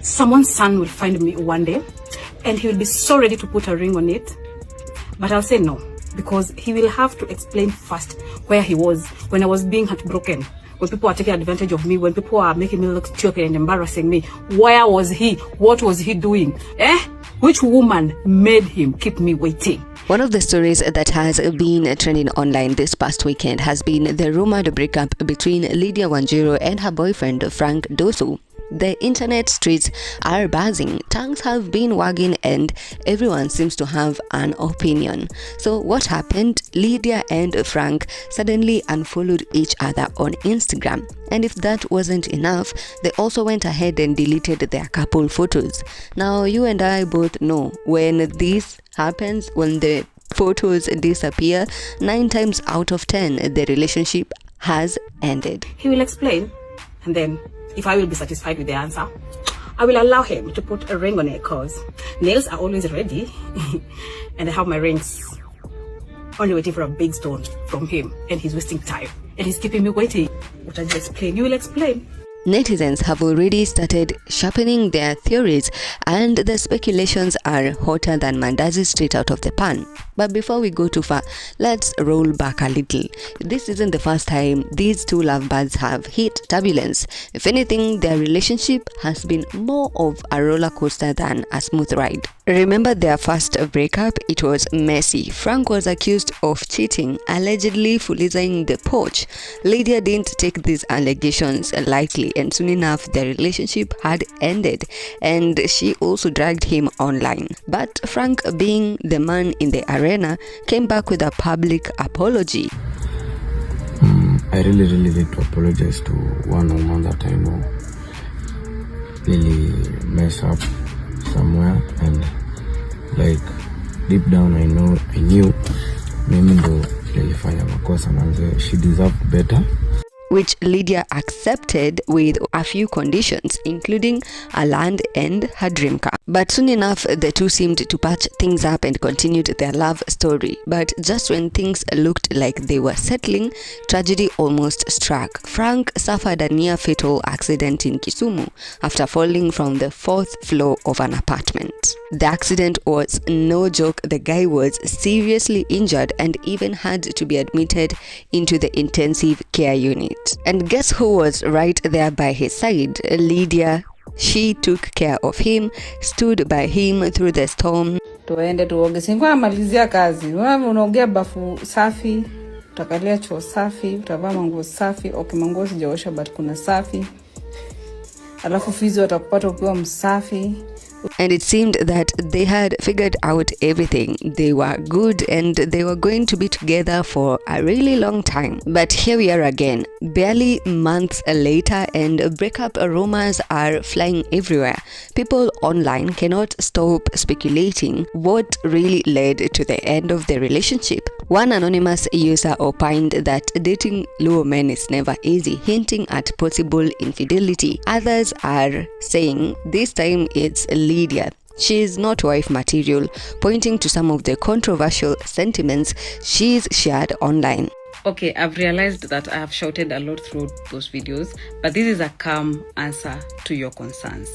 someone's son will find me one day and he will be so ready to put a ring on it, but I'll say no, because he will have to explain first where he was when I was being heartbroken, when people are taking advantage of me, when people are making me look stupid and embarrassing me. Where was he? What was he doing? Which woman made him keep me waiting? One of the stories that has been trending online this past weekend has been the rumored breakup between Lydia Wanjiru and her boyfriend Frank Doso. The internet streets are buzzing, tongues have been wagging, and everyone seems to have an opinion. So what happened? Lydia and Frank suddenly unfollowed each other on Instagram. And if that wasn't enough, they also went ahead and deleted their couple photos. Now you and I both know when this happens, when the photos disappear, 9 times out of 10 the relationship has ended. He will explain, and then if I will be satisfied with the answer, I will allow him to put a ring on it, because nails are always ready and I have my rings only waiting for a big stone from him, and he's wasting time and he's keeping me waiting. What I just explain, you will explain. Netizens have already started sharpening their theories, and the speculations are hotter than mandazi straight out of the pan. But before we go too far, let's roll back a little. This isn't the first time these two lovebirds have hit turbulence. If anything, their relationship has been more of a roller coaster than a smooth ride. Remember their first breakup? It was messy. Frank was accused of cheating, allegedly fulizing the porch. Lydia didn't take these allegations lightly, and soon enough their relationship had ended, and she also dragged him online. But Frank, being the man in the arena, came back with a public apology. I really need to apologize to one woman that I know really mess up somewhere, and like deep down I knew mimi ndo nilifanya makosa manze, she deserved better, which Lydia accepted with a few conditions, including a land and her dream car. But soon enough, the two seemed to patch things up and continued their love story. But just when things looked like they were settling, tragedy almost struck. Frank suffered a near-fatal accident in Kisumu after falling from the 4th floor of an apartment. The accident was no joke. The guy was seriously injured and even had to be admitted into the intensive care unit. And guess who was right there by his side? Lydia. She took care of him, stood by him through the storm. Tuende tuoge, singwa malizia kazi. Unaogea bafu safi, utakalia choo safi, utavaa manguo safi. Okay, manguo sijaosha but kuna safi. Alafu fizi watakupata ukiwa msafi. And it seemed that they had figured out everything. They were good and they were going to be together for a really long time. But here we are again, barely months later, and breakup rumors are flying everywhere. People online cannot stop speculating what really led to the end of the relationship. One anonymous user opined that dating Luo men is never easy, hinting at possible infidelity. Others are saying this time it's Lydia. She is not wife material, pointing to some of the controversial sentiments she's shared online. Okay, I've realized that I have shouted a lot through those videos, but this is a calm answer to your concerns.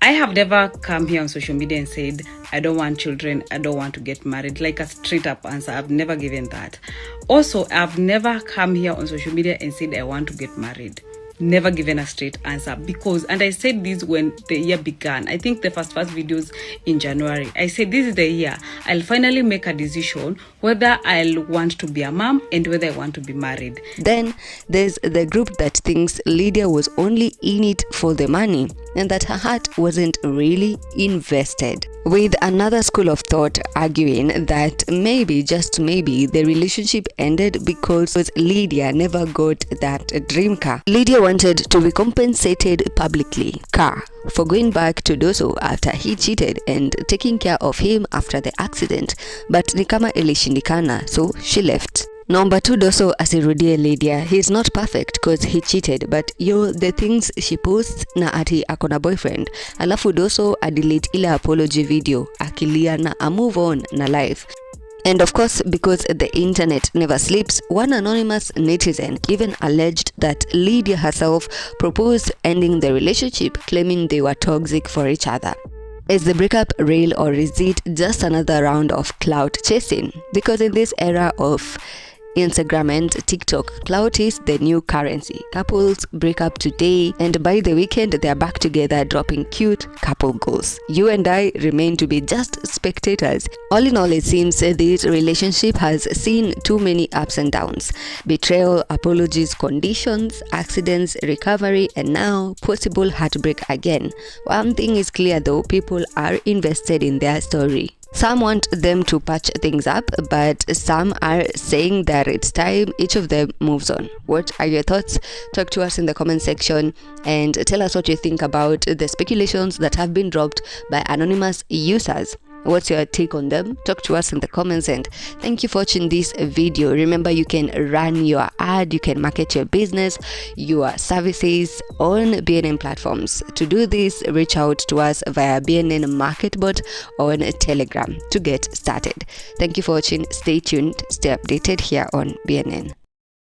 I have never come here on social media and said, I don't want children, I don't want to get married, like a straight up answer. I've never given that. Also, I've never come here on social media and said, I want to get married. Never given a straight answer, because, and I said this when the year began, I think the first videos in January, I said this is the year I'll finally make a decision whether I'll want to be a mom and whether I want to be married. Then there's the group that thinks Lydia was only in it for the money and that her heart wasn't really invested, with another school of thought arguing that maybe, just maybe, the relationship ended because Lydia never got that dream car. Lydia wanted to be compensated publicly, car, for going back to Doso after he cheated and taking care of him after the accident, but ni kama ilishindikana, so she left. Number 2, Doso asirudie Lydia. He's not perfect cause he cheated, but the things she posts na ati akona boyfriend, alafu Doso adelete ile apology video akilia na a move on na life. And of course, because the internet never sleeps, one anonymous netizen even alleged that Lydia herself proposed ending the relationship, claiming they were toxic for each other. Is the breakup real, or is it just another round of clout chasing? Because in this era of Instagram and TikTok, clout is the new currency. Couples break up today and by the weekend they are back together, dropping cute couple goals. You and I remain to be just spectators. All in all, it seems this relationship has seen too many ups and downs: betrayal, apologies, conditions, accidents, recovery, and now possible heartbreak again. One thing is clear though, people are invested in their story. Some want them to patch things up, but some are saying that it's time each of them moves on. What are your thoughts? Talk to us in the comment section and tell us what you think about the speculations that have been dropped by anonymous users. What's your take on them? Talk to us in the comments, and thank you for watching this video. Remember, you can run your ad, you can market your business, your services on BNN platforms. To do this, reach out to us via BNN MarketBot on Telegram to get started. Thank you for watching. Stay tuned, stay updated here on BNN.